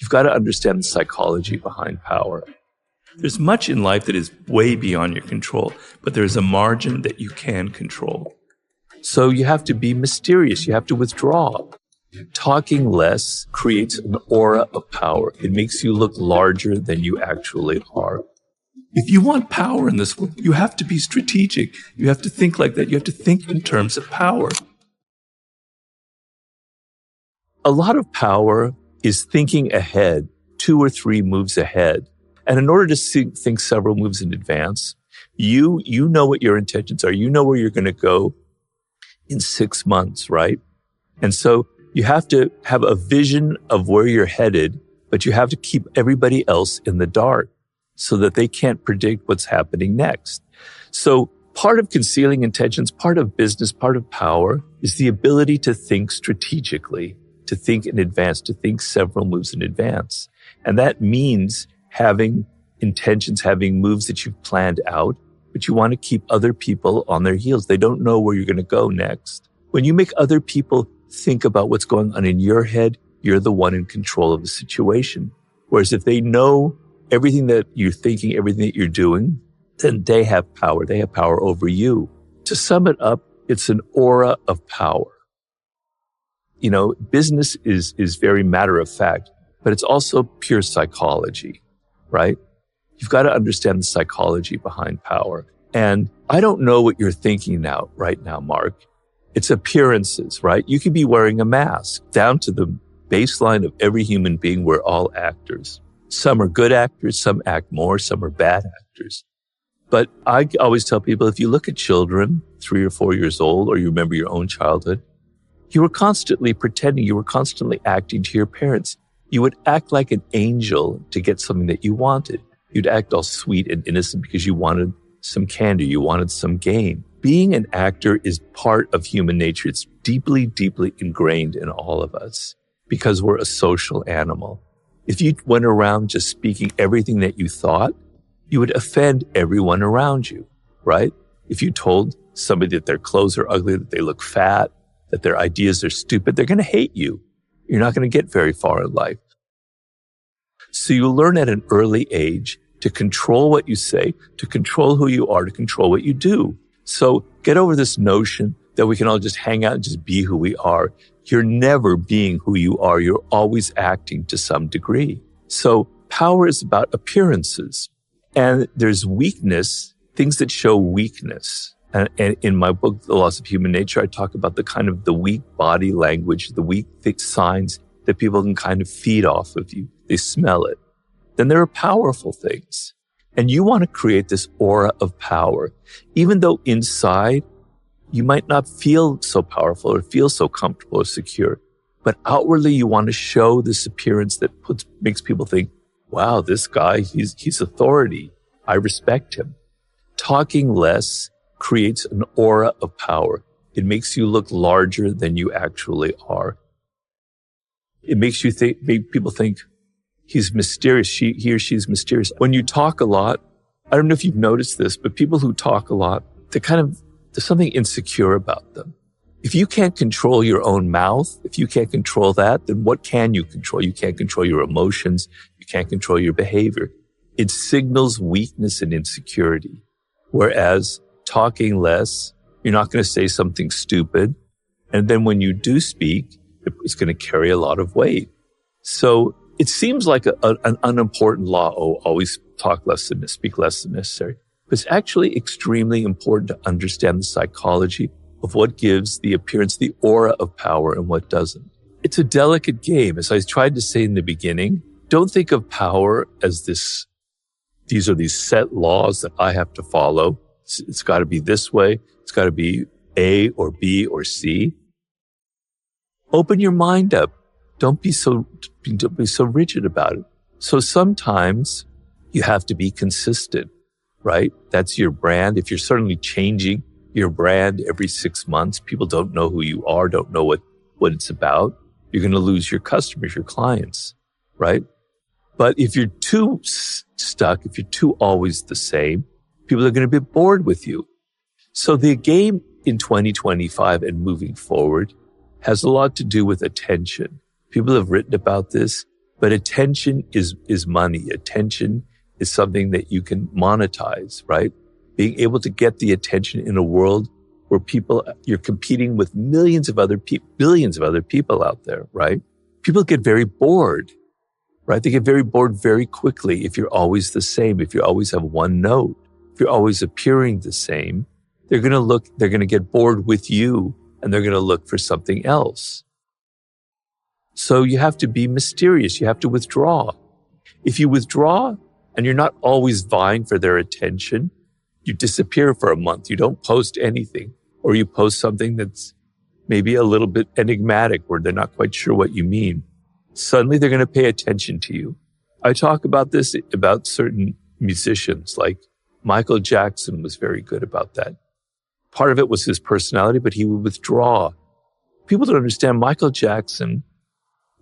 You've got to understand the psychology behind power. There's much in life that is way beyond your control, but there's a margin that you can control. So you have to be mysterious. You have to withdraw. Talking less creates an aura of power. It makes you look larger than you actually are. If you want power in this world, you have to be strategic. You have to think like that. You have to think in terms of power. A lot of power is thinking ahead, 2 or 3 moves ahead. And in order to think several moves in advance, you know what your intentions are. You know where you're going to go in 6 months, right? And so you have to have a vision of where you're headed, but you have to keep everybody else in the dark so that they can't predict what's happening next. So part of concealing intentions, part of business, part of power is the ability to think strategically, to think in advance, to think several moves in advance. And that means having intentions, having moves that you've planned out, but you want to keep other people on their heels. They don't know where you're going to go next. When you make other people think about what's going on in your head, you're the one in control of the situation. Whereas if they know everything that you're thinking, everything that you're doing, then they have power. They have power over you. To sum it up, it's an aura of power. You know, business is very matter of fact, but it's also pure psychology, right? You've got to understand the psychology behind power. And I don't know what you're thinking right now, Mark. It's appearances, right? You could be wearing a mask. Down to the baseline of every human being, we're all actors. Some are good actors, some act more, some are bad actors. But I always tell people, if you look at children, 3 or 4 years old, or you remember your own childhood, you were constantly pretending, you were constantly acting to your parents. You would act like an angel to get something that you wanted. You'd act all sweet and innocent because you wanted some candy, you wanted some game. Being an actor is part of human nature. It's deeply, deeply ingrained in all of us because we're a social animal. If you went around just speaking everything that you thought, you would offend everyone around you, right? If you told somebody that their clothes are ugly, that they look fat, that their ideas are stupid, they're going to hate you. You're not going to get very far in life. So you learn at an early age to control what you say, to control who you are, to control what you do. So get over this notion that we can all just hang out and just be who we are. You're never being who you are. You're always acting to some degree. So power is about appearances. And there's weakness, things that show weakness. And in my book, The Laws of Human Nature, I talk about the kind of the weak body language, the weak signs that people can kind of feed off of you. They smell it. Then there are powerful things. And you want to create this aura of power, even though inside you might not feel so powerful or feel so comfortable or secure. But outwardly, you want to show this appearance that makes people think, wow, this guy, he's authority. I respect him. Talking less creates an aura of power. It makes you look larger than you actually are. It makes make people think he's mysterious. He or she's mysterious. When you talk a lot, I don't know if you've noticed this, but people who talk a lot, there's something insecure about them. If you can't control your own mouth, if you can't control that, then what can you control? You can't control your emotions. You can't control your behavior. It signals weakness and insecurity. Whereas talking less, you're not going to say something stupid. And then when you do speak, it's going to carry a lot of weight. So it seems like an unimportant law. Oh, always talk less than speak less than necessary. But it's actually extremely important to understand the psychology of what gives the appearance, the aura of power, and what doesn't. It's a delicate game. As I tried to say in the beginning, don't think of power as these are these set laws that I have to follow. It's got to be this way. It's got to be A or B or C. Open your mind up. Don't be so rigid about it. So sometimes you have to be consistent, right? That's your brand. If you're certainly changing your brand every 6 months, people don't know who you are, don't know what it's about. You're going to lose your customers, your clients, right? But if you're too stuck, if you're too always the same, people are going to be bored with you. So the game in 2025 and moving forward has a lot to do with attention. People have written about this, But attention is money. Attention is something that you can monetize, right? Being able to get the attention in a world where you're competing with billions of other people out there, right? People get very bored, right? They get very bored very quickly if you're always the same, if you always have one note, if you're always appearing the same. They're going to get bored with you, and they're going to look for something else. So you have to be mysterious. You have to withdraw. If you withdraw and you're not always vying for their attention, you disappear for a month. You don't post anything, or you post something that's maybe a little bit enigmatic where they're not quite sure what you mean. Suddenly they're going to pay attention to you. I talk about this about certain musicians, like Michael Jackson was very good about that. Part of it was his personality, but he would withdraw. People don't understand Michael Jackson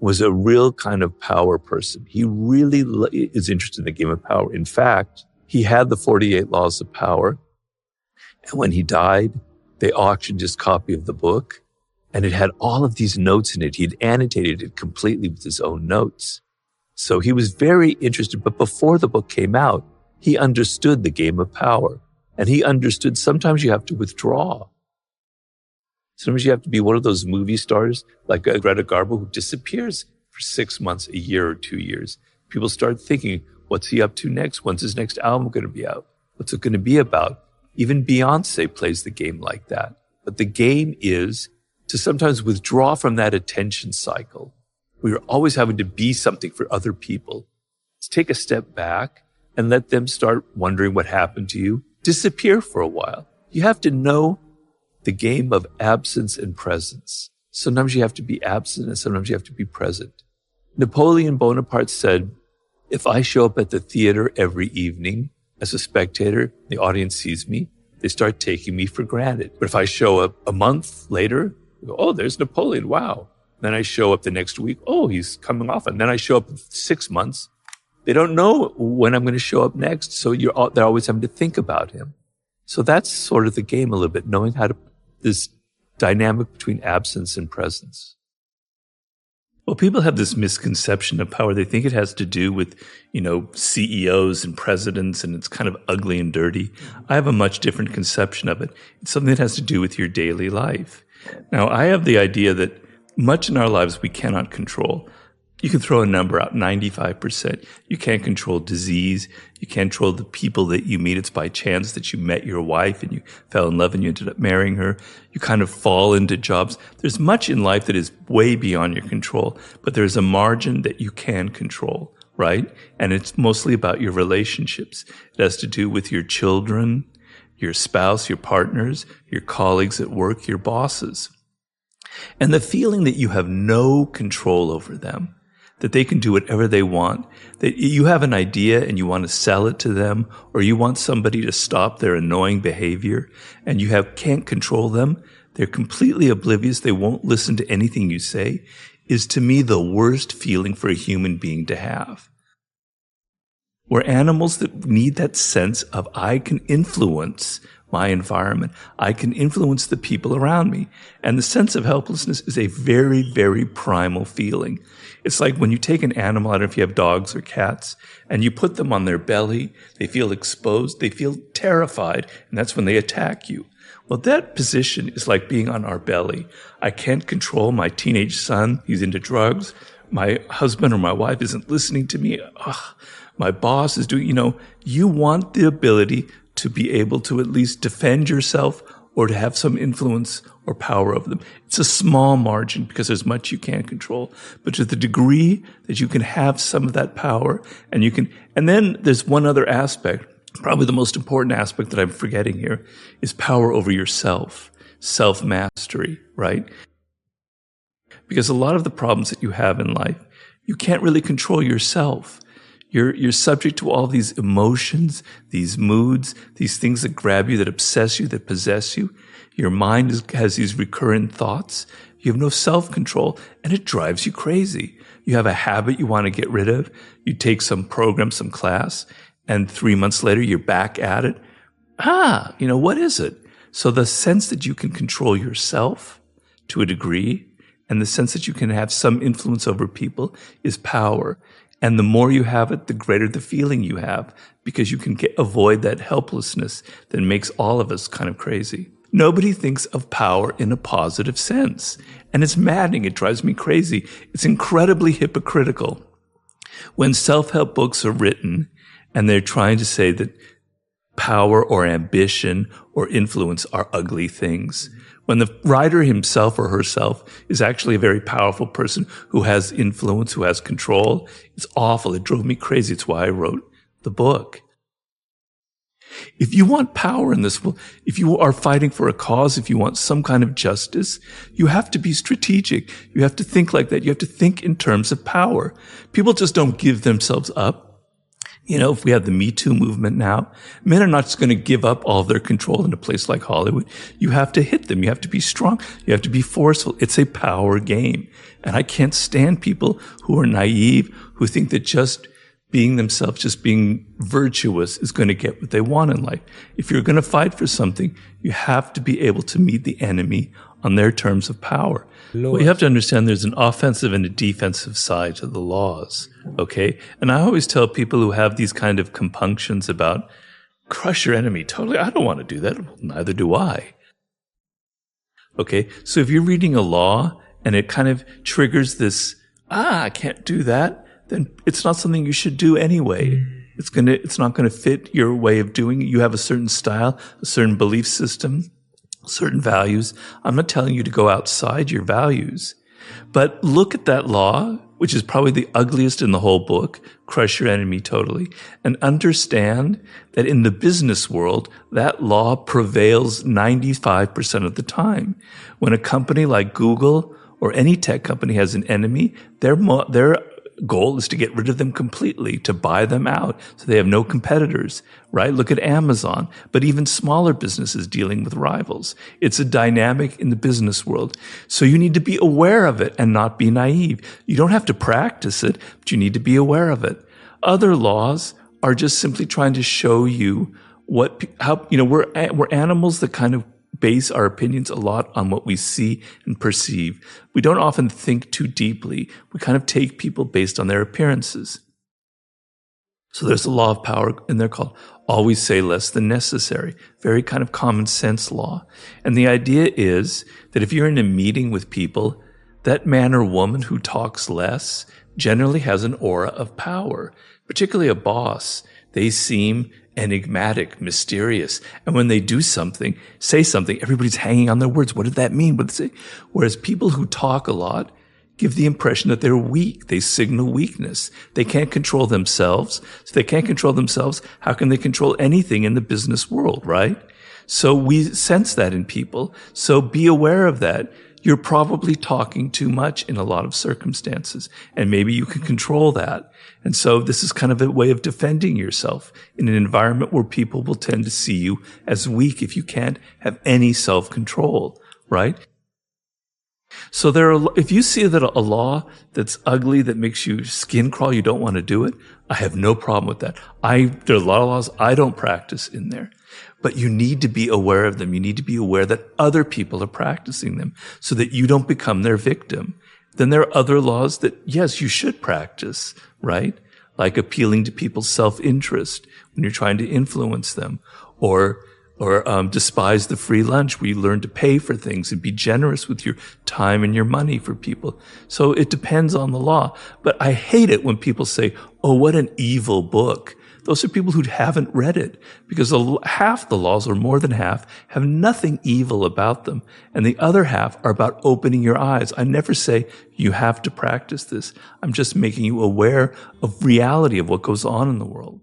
was a real kind of power person. He really is interested in the game of power. In fact, he had the 48 Laws of Power. And when he died, they auctioned his copy of the book. And it had all of these notes in it. He'd annotated it completely with his own notes. So he was very interested. But before the book came out, he understood the game of power. And he understood sometimes you have to withdraw. Sometimes you have to be one of those movie stars like Greta Garbo who disappears for 6 months, a year, or 2 years. People start thinking, what's he up to next? When's his next album going to be out? What's it going to be about? Even Beyonce plays the game like that. But the game is to sometimes withdraw from that attention cycle where you're always having to be something for other people. Let's take a step back and let them start wondering what happened to you. Disappear for a while. You have to know the game of absence and presence. Sometimes you have to be absent and sometimes you have to be present. Napoleon Bonaparte said, if I show up at the theater every evening as a spectator, the audience sees me, they start taking me for granted. But if I show up a month later, oh, there's Napoleon, wow. Then I show up the next week, oh, he's coming off. And then I show up in 6 months. They don't know when I'm going to show up next, so they're always having to think about him. So that's sort of the game a little bit, knowing how to, this dynamic between absence and presence. Well, people have this misconception of power. They think it has to do with, CEOs and presidents, and it's kind of ugly and dirty. I have a much different conception of it. It's something that has to do with your daily life. Now, I have the idea that much in our lives we cannot control. You can throw a number out, 95%. You can't control disease. You can't control the people that you meet. It's by chance that you met your wife and you fell in love and you ended up marrying her. You kind of fall into jobs. There's much in life that is way beyond your control, but there's a margin that you can control, right? And it's mostly about your relationships. It has to do with your children, your spouse, your partners, your colleagues at work, your bosses. And the feeling that you have no control over them, that they can do whatever they want, that you have an idea and you want to sell it to them, or you want somebody to stop their annoying behavior and you can't control them. They're completely oblivious. They won't listen to anything you say, is to me the worst feeling for a human being to have. We're animals that need that sense of I can influence my environment. I can influence the people around me. And the sense of helplessness is a very, very primal feeling. It's like when you take an animal, I don't know if you have dogs or cats, and you put them on their belly, they feel exposed, they feel terrified, and that's when they attack you. Well, that position is like being on our belly. I can't control my teenage son. He's into drugs. My husband or my wife isn't listening to me. Ugh. My boss is doing, you want the ability to be able to at least defend yourself or to have some influence or power over them. It's a small margin because there's much you can't control, but to the degree that you can have some of that power and then there's one other aspect, probably the most important aspect that I'm forgetting here, is power over yourself, self-mastery, right? Because a lot of the problems that you have in life, you can't really control yourself. You're subject to all these emotions, these moods, these things that grab you, that obsess you, that possess you. Your mind has these recurrent thoughts. You have no self-control, and it drives you crazy. You have a habit you want to get rid of. You take some program, some class, and 3 months later, you're back at it. What is it? So the sense that you can control yourself to a degree, and the sense that you can have some influence over people is power. And the more you have it, the greater the feeling you have, because you can avoid that helplessness that makes all of us kind of crazy. Nobody thinks of power in a positive sense. And it's maddening. It drives me crazy. It's incredibly hypocritical. When self-help books are written and they're trying to say that power or ambition or influence are ugly things, when the writer himself or herself is actually a very powerful person who has influence, who has control, it's awful. It drove me crazy. It's why I wrote the book. If you want power in this world, if you are fighting for a cause, if you want some kind of justice, you have to be strategic. You have to think like that. You have to think in terms of power. People just don't give themselves up. You know, if we have the Me Too movement now, men are not just going to give up all of their control in a place like Hollywood. You have to hit them. You have to be strong. You have to be forceful. It's a power game. And I can't stand people who are naive, who think that just being themselves, just being virtuous is going to get what they want in life. If you're going to fight for something, you have to be able to meet the enemy on their terms of power. Well, you have to understand there's an offensive and a defensive side to the laws, okay? And I always tell people who have these kind of compunctions about crush your enemy. Totally, I don't want to do that. Well, neither do I. Okay, so if you're reading a law and it kind of triggers this, I can't do that, then it's not something you should do anyway. It's not going to fit your way of doing it. You have a certain style, a certain belief system, certain values. I'm not telling you to go outside your values, but look at that law, which is probably the ugliest in the whole book, crush your enemy totally, and understand that in the business world, that law prevails 95% of the time. When a company like Google or any tech company has an enemy, their goal is to get rid of them completely, to buy them out so they have no competitors, right? Look at Amazon, but even smaller businesses dealing with rivals. It's a dynamic in the business world. So you need to be aware of it and not be naive. You don't have to practice it, but you need to be aware of it. Other laws are just simply trying to show you we're animals that kind of base our opinions a lot on what we see and perceive. We don't often think too deeply. We kind of take people based on their appearances. So there's a law of power in there called always say less than necessary. Very kind of common sense law. And the idea is that if you're in a meeting with people, that man or woman who talks less generally has an aura of power, particularly a boss. They seem enigmatic, mysterious. And when they do something, say something, everybody's hanging on their words. What did that mean? What did they say? Whereas people who talk a lot give the impression that they're weak. They signal weakness. They can't control themselves. So they can't control themselves. How can they control anything in the business world, right? So we sense that in people. So be aware of that. You're probably talking too much in a lot of circumstances, and maybe you can control that. And so this is kind of a way of defending yourself in an environment where people will tend to see you as weak if you can't have any self-control, right? So if you see that a law that's ugly, that makes you skin crawl, you don't want to do it, I have no problem with that. There are a lot of laws I don't practice in there. But you need to be aware of them. You need to be aware that other people are practicing them so that you don't become their victim. Then there are other laws that, yes, you should practice, right? Like appealing to people's self-interest when you're trying to influence them, or despise the free lunch, where you learn to pay for things and be generous with your time and your money for people. So it depends on the law. But I hate it when people say, oh, what an evil book. Those are people who haven't read it, because half the laws, or more than half, have nothing evil about them. And the other half are about opening your eyes. I never say you have to practice this. I'm just making you aware of reality of what goes on in the world.